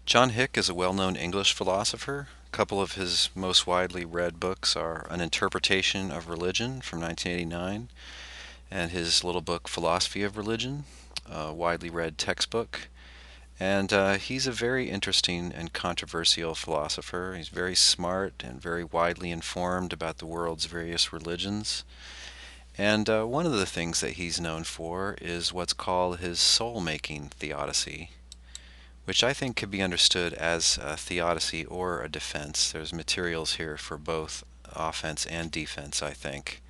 John Hick is a well-known English philosopher. A couple of his most widely read books are An Interpretation of Religion from 1989 and his little book Philosophy of Religion, a widely read textbook. And he's a very interesting and controversial philosopher. He's very smart and very widely informed about the world's various religions. And one of the things that he's known for is what's called his soul-making theodicy, which I think could be understood as a theodicy or a defense. There's materials here for both offense and defense, I think.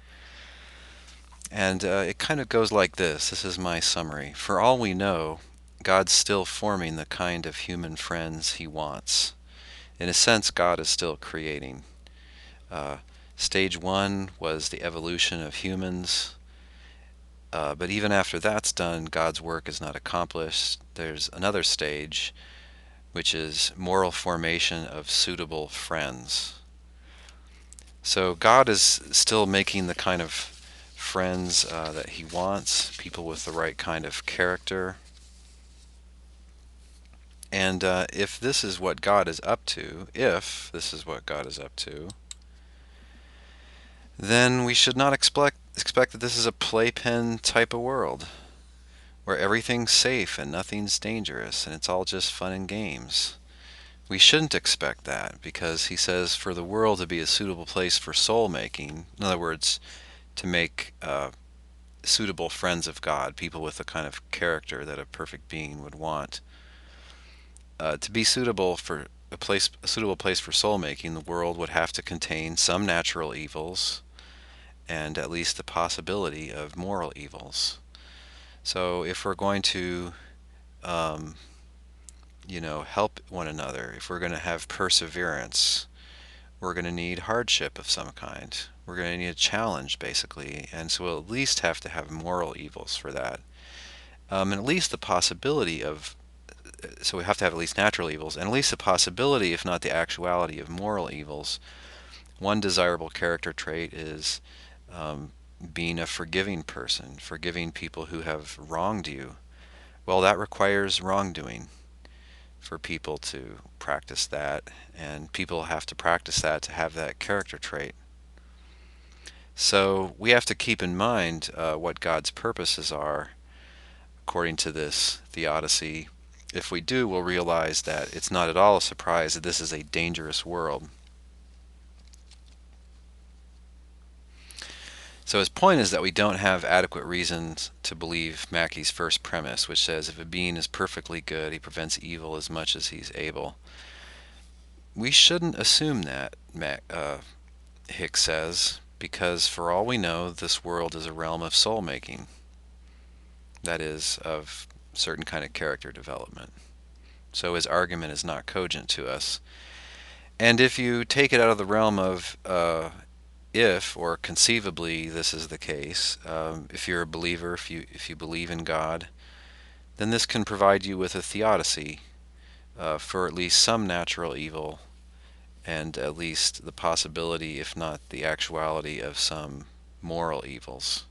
And it kind of goes like this. This is my summary. For all we know, God's still forming the kind of human friends he wants. In a sense, God is still creating. Uh, Stage one was the evolution of humans. But even after that's done, God's work is not accomplished. There's another stage, which is moral formation of suitable friends. So God is still making the kind of friends that he wants, people with the right kind of character. And if this is what God is up to, then we should not expect that this is a playpen type of world where everything's safe and nothing's dangerous and it's all just fun and games. We shouldn't expect that because he says for the world to be a suitable place for soul making, in other words, to make suitable friends of God, people with the kind of character that a perfect being would want, to be suitable for a suitable place for soul making, the world would have to contain some natural evils and at least the possibility of moral evils. So if we're going to um, help one another, if we're going to have perseverance, we're going to need hardship of some kind. We're going to need a challenge, basically, and so we'll at least have to have moral evils for that. And at least the possibility of, so we have to have at least natural evils, and at least the possibility, if not the actuality, of moral evils. One desirable character trait is um, being a forgiving person, forgiving people who have wronged you. Well, that requires wrongdoing for people to practice that, and people have to practice that to have that character trait. So we have to keep in mind what God's purposes are according to this theodicy. If we do, we'll realize that it's not at all a surprise that this is a dangerous world. So his point is that we don't have adequate reasons to believe Mackie's first premise, which says if a being is perfectly good, he prevents evil as much as he's able. We shouldn't assume that, Hick says, because for all we know, this world is a realm of soul making. That is, of certain kind of character development. So his argument is not cogent to us. And if you take it out of the realm of if or conceivably this is the case, if you're a believer, if you believe in God, then this can provide you with a theodicy for at least some natural evil and at least the possibility, if not the actuality, of some moral evils.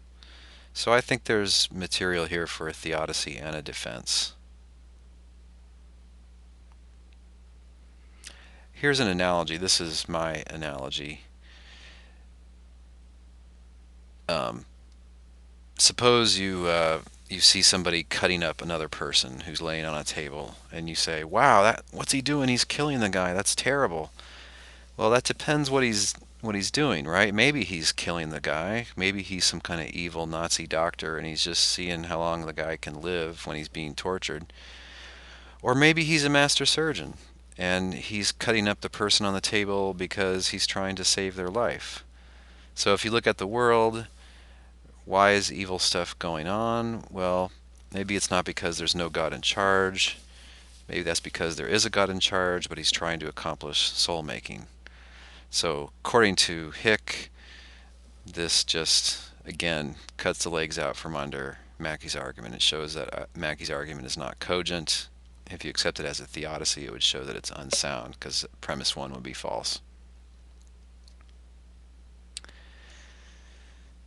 So I think there's material here for a theodicy and a defense. Here's an analogy. This is my analogy. Um, Suppose you see somebody cutting up another person who's laying on a table, and you say, "Wow, that what's he doing? He's killing the guy. That's terrible." Well, that depends what he's doing, right? Maybe he's killing the guy. Maybe he's some kind of evil Nazi doctor, and he's just seeing how long the guy can live when he's being tortured. Or maybe he's a master surgeon, and he's cutting up the person on the table because he's trying to save their life. So if you look at the world, why is evil stuff going on? Well, maybe it's not because there's no God in charge. Maybe that's because there is a God in charge, but he's trying to accomplish soul making. So, according to Hick, this just, again, cuts the legs out from under Mackie's argument. It shows that Mackie's argument is not cogent. If you accept it as a theodicy, it would show that it's unsound, because premise one would be false.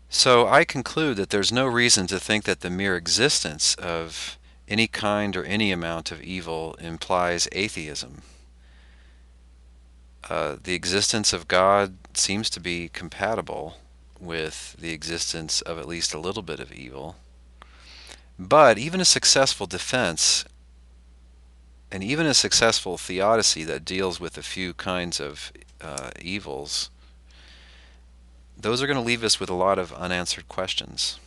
So I conclude that there's no reason to think that the mere existence of any kind or any amount of evil implies atheism. The existence of God seems to be compatible with the existence of at least a little bit of evil. But even a successful defense and even a successful theodicy that deals with a few kinds of evils, those are going to leave us with a lot of unanswered questions.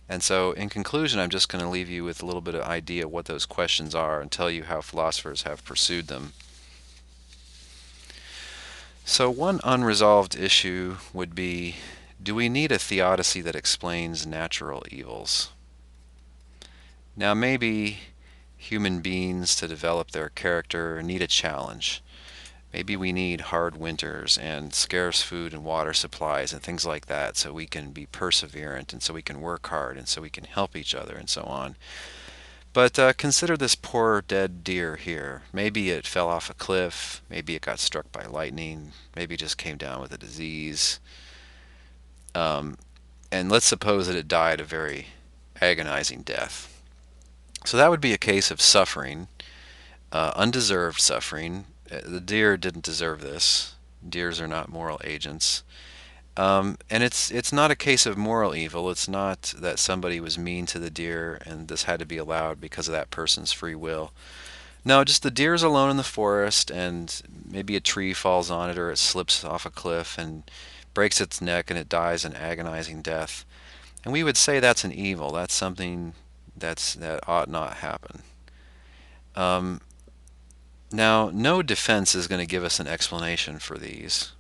And so, in conclusion, I'm just going to leave you with a little bit of idea what those questions are and tell you how philosophers have pursued them. So, one unresolved issue would be, do we need a theodicy that explains natural evils? Now, maybe human beings to develop their character need a challenge. Maybe we need hard winters and scarce food and water supplies and things like that so we can be perseverant and so we can work hard and so we can help each other and so on. But consider this poor dead deer here. Maybe it fell off a cliff, maybe it got struck by lightning, maybe it just came down with a disease. And let's suppose that it died a very agonizing death. So that would be a case of suffering, undeserved suffering. The deer didn't deserve this. Deers are not moral agents. And it's not a case of moral evil. It's not that somebody was mean to the deer and this had to be allowed because of that person's free will. No, just the deer's alone in the forest and maybe a tree falls on it or it slips off a cliff and breaks its neck and it dies an agonizing death. And we would say that's an evil. That's something that ought not happen. Now, no defense is going to give us an explanation for these.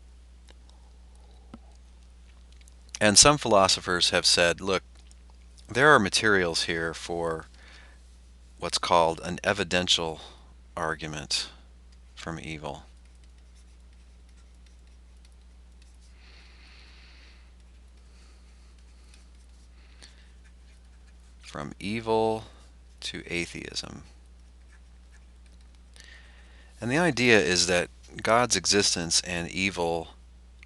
And some philosophers have said, look, there are materials here for what's called an evidential argument from evil. From evil to atheism. And the idea is that God's existence and evil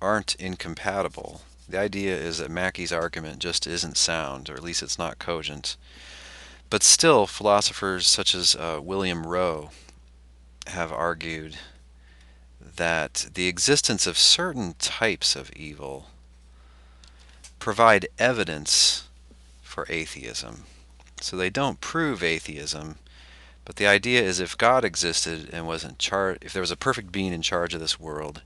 aren't incompatible. The idea is that Mackie's argument just isn't sound, or at least it's not cogent. But still, philosophers such as William Rowe have argued that the existence of certain types of evil provide evidence for atheism. So they don't prove atheism, but the idea is if God existed and was in charge, if there was a perfect being in charge of this world,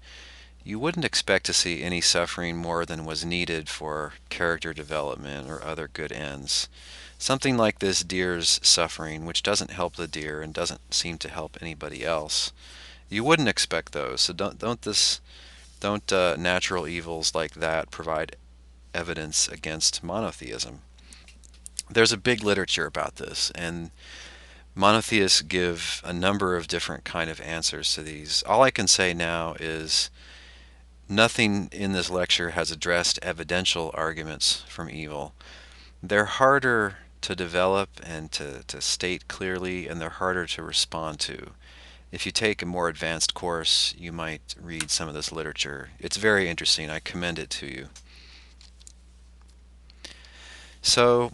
you wouldn't expect to see any suffering more than was needed for character development or other good ends. Something like this deer's suffering, which doesn't help the deer and doesn't seem to help anybody else. You wouldn't expect those. So don't natural evils like that provide evidence against monotheism. There's a big literature about this, and monotheists give a number of different kind of answers to these. All I can say now is nothing in this lecture has addressed evidential arguments from evil. They're harder to develop and to state clearly, and they're harder to respond to. If you take a more advanced course, you might read some of this literature. It's very interesting. I commend it to you. So,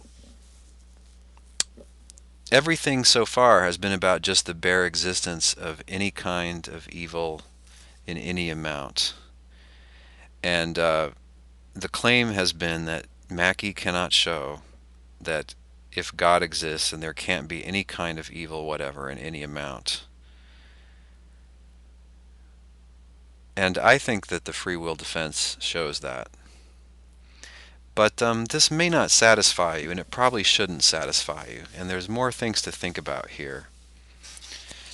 everything so far has been about just the bare existence of any kind of evil in any amount. And the claim has been that Mackie cannot show that if God exists, then there can't be any kind of evil whatever in any amount. And I think that the free will defense shows that. But this may not satisfy you, and it probably shouldn't satisfy you. And there's more things to think about here.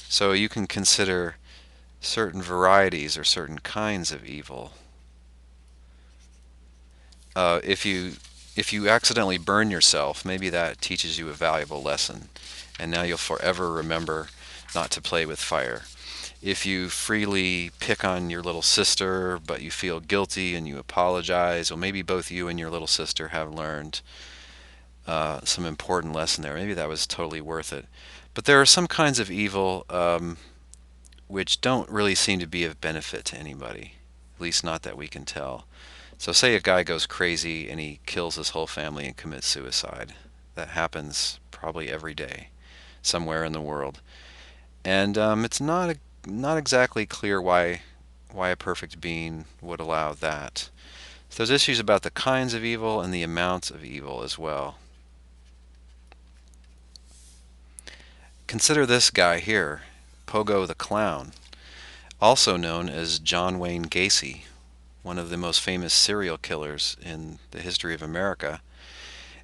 So you can consider certain varieties or certain kinds of evil. If you accidentally burn yourself, maybe that teaches you a valuable lesson, and now you'll forever remember not to play with fire. If you freely pick on your little sister, but you feel guilty and you apologize, well, maybe both you and your little sister have learned some important lesson there. Maybe that was totally worth it. But there are some kinds of evil which don't really seem to be of benefit to anybody, at least not that we can tell. So say a guy goes crazy and he kills his whole family and commits suicide. that happens probably every day somewhere in the world. And it's not exactly clear why a perfect being would allow that. So there's issues about the kinds of evil and the amounts of evil as well. Consider this guy here, Pogo the Clown, also known as John Wayne Gacy, one of the most famous serial killers in the history of America.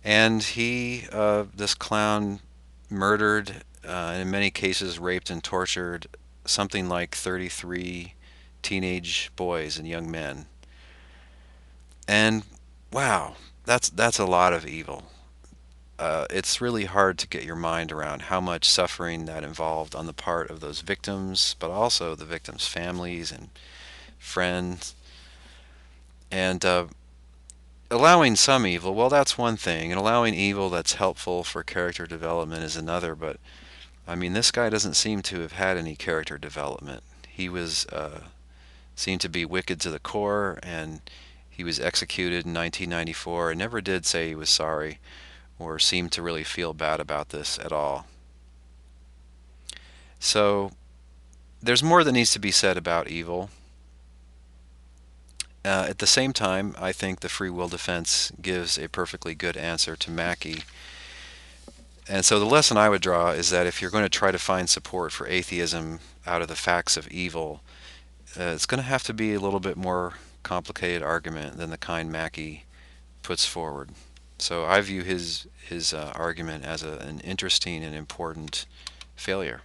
And this clown, murdered, and in many cases raped and tortured something like 33 teenage boys and young men. And wow, that's a lot of evil. It's really hard to get your mind around how much suffering that involved on the part of those victims, but also the victims' families and friends. And allowing some evil, well, that's one thing, and allowing evil that's helpful for character development is another. But I mean, this guy doesn't seem to have had any character development. He was seemed to be wicked to the core, and he was executed in 1994 and never did say he was sorry or seemed to really feel bad about this at all. So there's more that needs to be said about evil. At the same time, I think the free will defense gives a perfectly good answer to Mackie. And so the lesson I would draw is that if you're going to try to find support for atheism out of the facts of evil, it's going to have to be a little bit more complicated argument than the kind Mackie puts forward. So I view his argument as an interesting and important failure.